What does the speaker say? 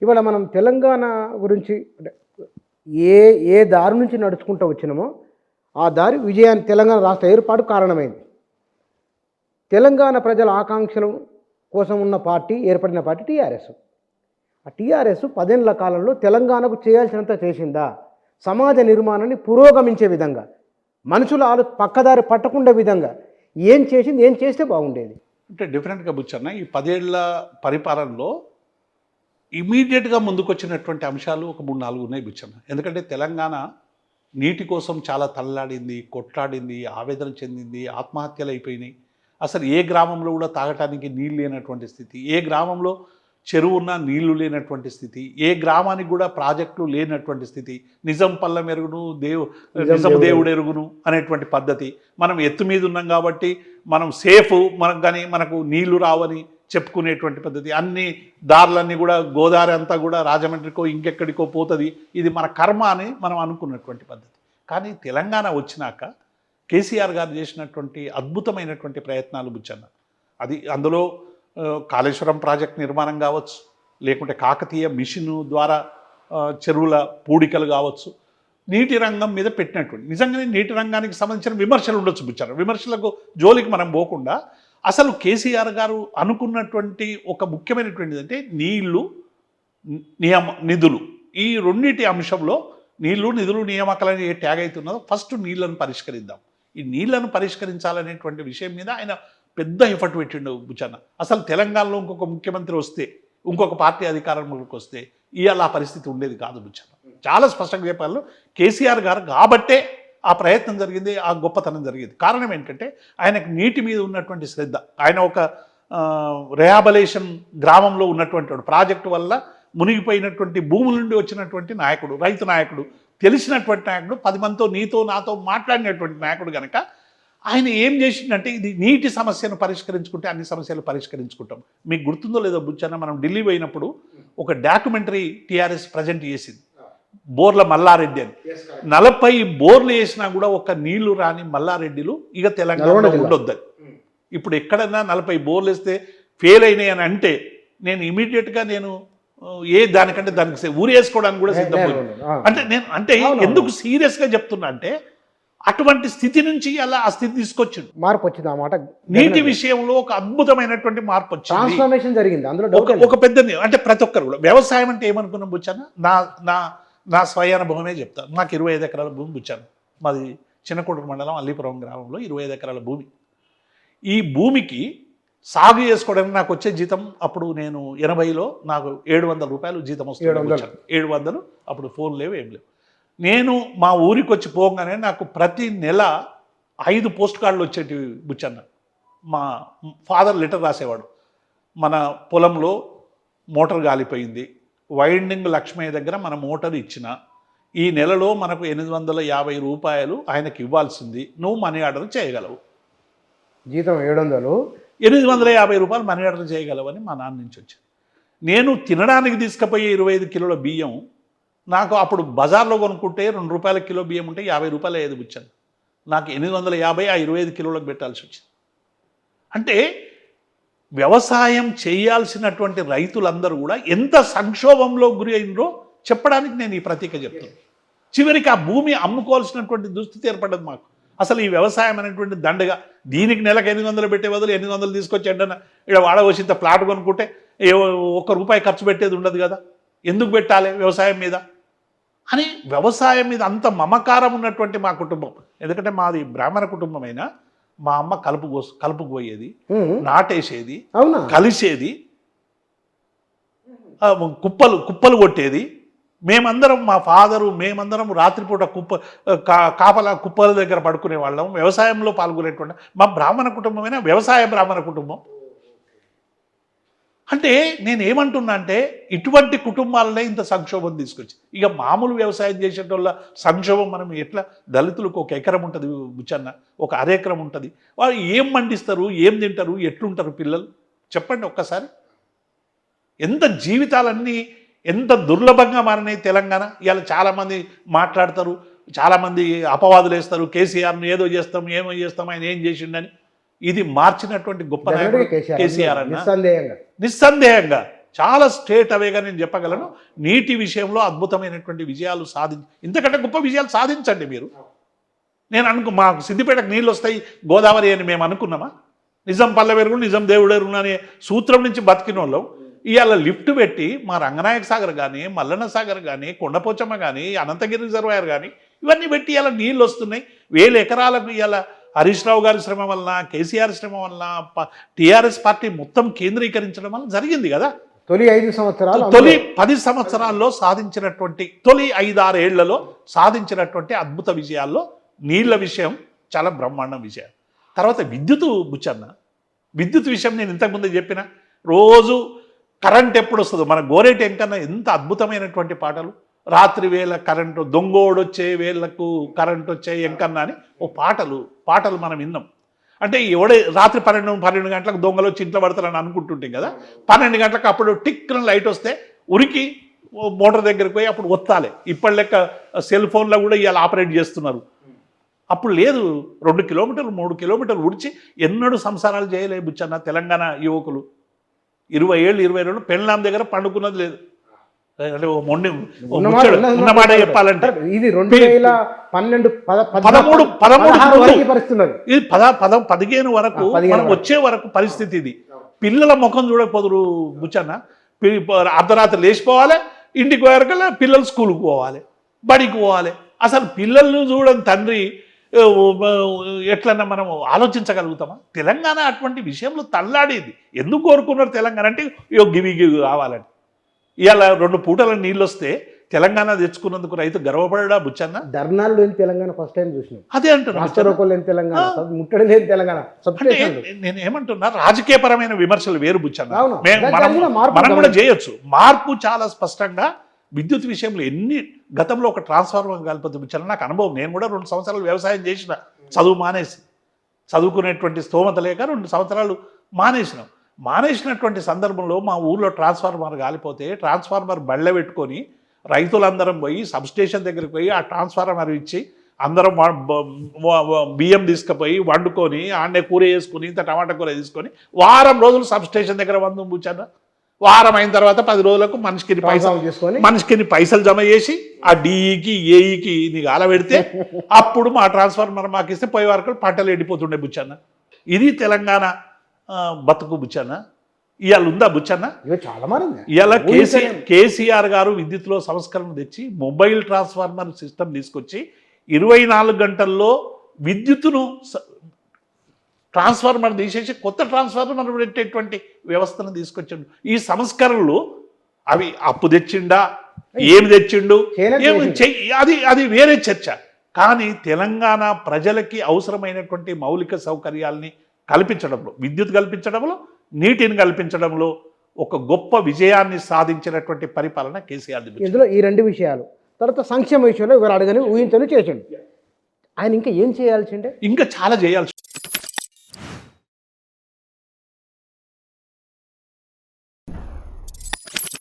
ఇవాళ మనం తెలంగాణ గురించి అంటే ఏ ఏ దారి నుంచి నడుచుకుంటూ వచ్చినామో ఆ దారి విజయాన్ని తెలంగాణ రాష్ట్ర ఏర్పాటు కారణమైంది. తెలంగాణ ప్రజల ఆకాంక్షల కోసం ఉన్న పార్టీ ఏర్పడిన పార్టీ టీఆర్ఎస్. ఆ టీఆర్ఎస్ 10 ఏళ్ల కాలంలో తెలంగాణకు చేయాల్సినంత చేసిందా? సమాజ నిర్మాణాన్ని పురోగమించే విధంగా, మనుషుల పక్కదారి పట్టకుండా విధంగా ఏం చేసింది? ఏం చేస్తే బాగుండేది? అంటే డిఫరెంట్గా బుచ్చన్న ఈ 10 ఏళ్ల పరిపాలనలో ఇమీడియట్గా ముందుకొచ్చినటువంటి అంశాలు ఒక 3-4 ఉన్నాయి బుచ్చన్న. ఎందుకంటే తెలంగాణ నీటి కోసం చాలా తల్లాడింది, కొట్లాడింది, ఆవేదన చెందింది, ఆత్మహత్యలు అయిపోయినాయి. అసలు ఏ గ్రామంలో కూడా తాగటానికి నీళ్ళు లేనటువంటి స్థితి, ఏ గ్రామంలో చెరువు ఉన్నా నీళ్లు లేనటువంటి స్థితి, ఏ గ్రామానికి కూడా ప్రాజెక్టులు లేనటువంటి స్థితి, నిజం పల్లెం ఎరుగును నిజం దేవుడు ఎరుగును అనేటువంటి పద్ధతి. మనం ఎత్తు మీద ఉన్నాం కాబట్టి మనం సేఫ్, మనకు కానీ మనకు నీళ్లు రావని చెప్పుకునేటువంటి పద్ధతి. అన్ని దారులన్నీ కూడా గోదావరి అంతా కూడా రాజమండ్రికో ఇంకెక్కడికో పోతుంది, ఇది మన కర్మ అని మనం అనుకున్నటువంటి పద్ధతి. కానీ తెలంగాణ వచ్చినాక కేసీఆర్ గారు చేసినటువంటి అద్భుతమైనటువంటి ప్రయత్నాలు బుచ్చన్న, అది అందులో కాళేశ్వరం ప్రాజెక్ట్ నిర్మాణం కావచ్చు, లేకుంటే కాకతీయ మిషను ద్వారా చెరువుల పూడికలు కావచ్చు, నీటి రంగం మీద పెట్టినటువంటి నిజంగానే నీటి రంగానికి సంబంధించిన విమర్శలు ఉండొచ్చు బుచ్చన్న. విమర్శలకు జోలికి మనం పోకుండా అసలు కేసీఆర్ గారు అనుకున్నటువంటి ఒక ముఖ్యమైనటువంటిది అంటే నీళ్లు, నిధులు, ఈ రెండింటి అంశంలో నీళ్లు నిధులు నియామకాలని ఏ ట్యాగ్ అవుతున్నదో ఫస్ట్ నీళ్లను పరిష్కరిద్దాం, ఈ నీళ్లను పరిష్కరించాలనేటువంటి విషయం మీద ఆయన పెద్ద ఎఫర్ట్ పెట్టిండు బుచ్చన్న. అసలు తెలంగాణలో ఇంకొక ముఖ్యమంత్రి వస్తే, ఇంకొక పార్టీ అధికారంలోకి వస్తే ఇవాళ ఆ పరిస్థితి ఉండేది కాదు బుచ్చన్న. చాలా స్పష్టంగా చెప్పారు కేసీఆర్ గారు కాబట్టే ఆ ప్రయత్నం జరిగింది, ఆ గొప్పతనం జరిగింది. కారణం ఏంటంటే ఆయనకు నీటి మీద ఉన్నటువంటి శ్రద్ధ. ఆయన ఒక రిహాబిలేషన్ గ్రామంలో ఉన్నటువంటి ప్రాజెక్టు వల్ల మునిగిపోయినటువంటి భూముల నుండి వచ్చినటువంటి నాయకుడు, రైతు నాయకుడు, తెలిసినటువంటి నాయకుడు, 10 మందితో నీతో నాతో మాట్లాడినటువంటి నాయకుడు కనుక ఆయన ఏం చేసిందంటే ఇది నీటి సమస్యను పరిష్కరించుకుంటే అన్ని సమస్యలు పరిష్కరించుకుంటాం. మీకు గుర్తుందో లేదో బుచ్చన్న, మనం ఢిల్లీ పోయినప్పుడు ఒక డాక్యుమెంటరీ టీఆర్ఎస్ ప్రజెంట్ చేసింది, బోర్ల మల్లారెడ్డి అని. 40 బోర్లు వేసినా కూడా ఒక నీళ్లు రాని మల్లారెడ్డిలు ఇక తెలంగాణలో ఉండొద్దని. ఇప్పుడు ఎక్కడన్నా 40 బోర్లు వేస్తే ఫెయిల్ అయినాయి అని అంటే నేను ఇమీడియట్గా నేను దానికంటే దానికి ఊరు వేసుకోవడానికి కూడా సిద్ధపోయింది. అంటే ఎందుకు సీరియస్గా చెప్తున్నా అంటే అటువంటి స్థితి నుంచి అలా ఆ స్థితి తీసుకొచ్చింది, మార్పు వచ్చింది. ఆ మాట నీటి విషయంలో ఒక అద్భుతమైనటువంటి మార్పు వచ్చింది, ట్రాన్స్ఫర్మేషన్ జరిగింది. అందులో ఒక పెద్ద అంటే ప్రతి ఒక్కరు కూడా వ్యవసాయం అంటే ఏమనుకున్నాం బుచ్చాను, నా స్వయానుభవమే చెప్తాను. నాకు 25 ఎకరాల భూమి బుచ్చాను. మాది చిన్నకోటూరు మండలం అల్లీపురం గ్రామంలో 25 ఎకరాల భూమి. ఈ భూమికి సాగు చేసుకోవడానికి నాకు వచ్చే జీతం అప్పుడు నేను 80లో నాకు 700 రూపాయలు జీతం వస్తుంది. 700 అప్పుడు ఫోన్ లేవు, ఏం లేవు. నేను మా ఊరికి వచ్చి పోగానే నాకు ప్రతి నెల 5 పోస్ట్ కార్డులు వచ్చేటివి బుచ్చన్న. మా ఫాదర్ లెటర్ రాసేవాడు, మన పొలంలో మోటార్ గాలిపోయింది, వైండింగ్ లక్ష్మయ్య దగ్గర మన మోటార్ ఇచ్చిన, ఈ నెలలో మనకు 850 రూపాయలు ఆయనకి ఇవ్వాల్సింది, నువ్వు మనీ ఆర్డర్ చేయగలవు. జీతం 700, 850 రూపాయలు మనీ ఆర్డర్ చేయగలవని మా నాన్న నుంచి వచ్చింది. నేను తినడానికి తీసుకుపోయే 25 కిలోల బియ్యం నాకు అప్పుడు బజార్లో కొనుక్కుంటే 2 రూపాయల కిలో బియ్యం ఉంటే 50 రూపాయలు అయ్యేది బుచ్చాను. నాకు 850 ఆ 25 కిలోలకు పెట్టాల్సి వచ్చింది. అంటే వ్యవసాయం చేయాల్సినటువంటి రైతులందరూ కూడా ఎంత సంక్షోభంలో గురి అయినరో చెప్పడానికి నేను ఈ ప్రతీక చెప్తున్నాను. చివరికి ఆ భూమి అమ్ముకోవాల్సినటువంటి దుస్థితి ఏర్పడ్డది మాకు. అసలు ఈ వ్యవసాయం అనేటువంటి దండగా, దీనికి నెలకు 800 పెట్టే బదులు 800 తీసుకొచ్చి ఎండన ఇక్కడ వాడవచ్చింత ప్లాట్ కొనుక్కుంటే ₹1 ఖర్చు పెట్టేది ఉండదు కదా, ఎందుకు పెట్టాలి వ్యవసాయం మీద అని. వ్యవసాయం మీద అంత మమకారం ఉన్నటువంటి మా కుటుంబం, ఎందుకంటే మాది బ్రాహ్మణ కుటుంబమైనా మా అమ్మ కలుపుకు పోయేది, నాటేసేది, కలిసేది, కుప్పలు కొట్టేది. మేమందరం మా ఫాదరు మేమందరం రాత్రిపూట కుప్పల దగ్గర పడుకునే వాళ్ళం, వ్యవసాయంలో పాల్గొనేటువంటి మా బ్రాహ్మణ కుటుంబమైనా వ్యవసాయ బ్రాహ్మణ కుటుంబం. అంటే నేను ఏమంటున్నా అంటే ఇటువంటి కుటుంబాలనే ఇంత సంక్షోభం తీసుకొచ్చి, ఇక మామూలు వ్యవసాయం చేసేటోళ్ళ సంక్షోభం మనం ఎట్లా, దళితులకు 1 ఎకరం ఉంటుంది బుచ్చన్న, 1 అర ఎకరం ఉంటుంది, వాళ్ళు ఏం పండిస్తారు, ఏం తింటారు, ఎట్లుంటారు పిల్లలు చెప్పండి ఒక్కసారి. ఎంత జీవితాలన్నీ ఎంత దుర్లభంగా మారినాయి తెలంగాణ. ఇవాళ చాలామంది మాట్లాడతారు, చాలామంది అపవాదులు వేస్తారు, కేసీఆర్ను ఏదో చేస్తాం ఏమో చేస్తాం, ఆయన ఏం చేసిండని. ఇది మార్చినటువంటి గొప్ప నాయకుడు కేసీఆర్ అన్న, నిస్సందేహంగా. చాలా స్ట్రేట్ అవేగా నేను చెప్పగలను. నీటి విషయంలో అద్భుతమైనటువంటి విజయాలు ఇంతకంటే గొప్ప విజయాలు సాధించండి మీరు. నేను మాకు సిద్దిపేటకు నీళ్ళు వస్తాయి గోదావరి అని మేము అనుకున్నామా? నిజం పల్లెవెరుగులు నిజం దేవుడెరుగులు అనే సూత్రం నుంచి బతికిన వాళ్ళం ఇవాళ లిఫ్ట్ పెట్టి మా రంగనాయక సాగర్ కానీ, మల్లన్న సాగర్ కానీ, కొండపోచమ్మ కానీ, అనంతగిరి రిజర్వాయర్ కానీ ఇవన్నీ పెట్టి ఇలా నీళ్ళు వస్తున్నాయి. 1000 ఎకరాలకు ఇవాళ హరీష్ రావు గారి శ్రమ వలన, కేసీఆర్ శ్రమ వలన, టీఆర్ఎస్ పార్టీ మొత్తం కేంద్రీకరించడం వల్ల జరిగింది కదా. తొలి 5 సంవత్సరాలు, తొలి 10 సంవత్సరాల్లో సాధించినటువంటి, తొలి 5-6 ఏళ్లలో సాధించినటువంటి అద్భుత విజయాల్లో నీళ్ల విషయం చాలా బ్రహ్మాండం విషయం. తర్వాత విద్యుత్ బుచ్చన్న, విద్యుత్ విషయం నేను ఇంతకుముందు చెప్పిన, రోజు కరెంట్ ఎప్పుడు వస్తుందో మన గోరేటి ఎంకన్నా ఎంత అద్భుతమైనటువంటి పాటలు. రాత్రి వేళ కరెంటు, దొంగోడొచ్చే వేళ్లకు కరెంట్ వచ్చే ఎంకన్నా అని ఓ పాటలు మనం విన్నాం. అంటే ఎవడే రాత్రి 12 గంటలకు దొంగలు వచ్చి ఇంట్లో పడతారని అనుకుంటుంటాం కదా. 12 గంటలకు అప్పుడు టిక్న లైట్ వస్తే ఉరికి మోటార్ దగ్గరికి పోయి అప్పుడు ఒత్తాలి. ఇప్పటి లెక్క సెల్ ఫోన్లో కూడా ఇవాళ ఆపరేట్ చేస్తున్నారు. అప్పుడు లేదు, 2 కిలోమీటర్లు 3 కిలోమీటర్లు ఉడిచి ఎన్నడూ సంసారాలు చేయలేదు బుచ్చన్న తెలంగాణ యువకులు. 20 ఏళ్ళు 20 ఏళ్ళు పెళ్ళాం దగ్గర పండుకున్నది లేదు. అంటే ఉన్నమాట చెప్పాలంటే ఇది 15 వరకు మనం వచ్చే వరకు పరిస్థితి ఇది. పిల్లల ముఖం చూడకపోదురు బుచ్చన్న. అర్ధరాత్రి లేచిపోవాలి, ఇంటికి పోయారకల్లా పిల్లలు స్కూల్కి పోవాలి, బడికి పోవాలి. అసలు పిల్లలను చూడని తండ్రి ఎట్లన్నా మనం ఆలోచించగలుగుతామా? తెలంగాణ అటువంటి విషయంలో తల్లాడేది. ఎందుకు కోరుకున్నారు తెలంగాణ అంటే గివి కావాలని. ఇవాళ 2 పూటల నీళ్ళు వస్తే తెలంగాణ తెచ్చుకున్నందుకు రైతు గర్వపడడా బుచ్చన్న? ధర్నాలు లేని తెలంగాణ ఫస్ట్ టైం చూసినాం. అదే అంటున్నా, తెలంగాణ ముట్టడి లేని తెలంగాణ. నేను ఏమంటున్నా, రాజకీయపరమైన విమర్శలు వేరు బుచ్చన్న, మనం కూడా చేయొచ్చు. మార్పు చాలా స్పష్టంగా విద్యుత్ విషయంలో గతంలో ఒక ట్రాన్స్ఫార్మర్ కలిపి బుచ్చన్న నాకు అనుభవం. నేను కూడా 2 సంవత్సరాలు వ్యవసాయం చేసిన, చదువు మానేసి, చదువుకునేటువంటి స్తోమత లేక 2 సంవత్సరాలు మానేసినటువంటి సందర్భంలో మా ఊర్లో ట్రాన్స్ఫార్మర్ కాలిపోతే ట్రాన్స్ఫార్మర్ బళ్ళ పెట్టుకొని రైతులందరం పోయి సబ్స్టేషన్ దగ్గరికి పోయి ఆ ట్రాన్స్ఫార్మర్ ఇచ్చి అందరం బియ్యం తీసుకుపోయి వండుకొని ఆడనే కూర వేసుకుని ఇంత టమాటా కూర తీసుకొని వారం రోజులు సబ్స్టేషన్ దగ్గర వందు కూర్చాను. వారం అయిన తర్వాత 10 రోజులకు మనిషికి పైసలు జమ చేసి ఆ డిఈకి ఏఈకి నీకు ఆలబెడితే అప్పుడు మా ట్రాన్స్ఫార్మర్ మాకు ఇస్తే పోయే వరకు పంటలు ఎండిపోతుండే బుచ్చన్న. ఇది తెలంగాణ బతుకు బుచ్చన్న. ఇవాళ ఉందా బుచ్చన్న? చాలా మారింది. ఇవాళ కేసీఆర్ గారు విద్యుత్లో సంస్కరణ తెచ్చి మొబైల్ ట్రాన్స్ఫార్మర్ సిస్టమ్ తీసుకొచ్చి 24 గంటల్లో విద్యుత్తును ట్రాన్స్ఫార్మర్ తీసేసి కొత్త ట్రాన్స్ఫార్మర్ పెట్టేటువంటి వ్యవస్థను తీసుకొచ్చిండు. ఈ సంస్కరణలు అవి అప్పు తెచ్చిండా, ఏమి తెచ్చిండు, అది వేరే చర్చ. కానీ తెలంగాణ ప్రజలకి అవసరమైనటువంటి మౌలిక సౌకర్యాల్ని కల్పించడంలో, విద్యుత్ కల్పించడంలో, నీటిని కల్పించడంలో ఒక గొప్ప విజయాన్ని సాధించినటువంటి పరిపాలన కేసీఆర్. ఇందులో ఈ 2 విషయాలు. తర్వాత సంక్షేమ విషయంలో ఎవరు అడగని ఊహించని చేసిండు. ఆయన ఇంకా ఏం చేయాల్సిందే? ఇంకా చాలా చేయాల్సి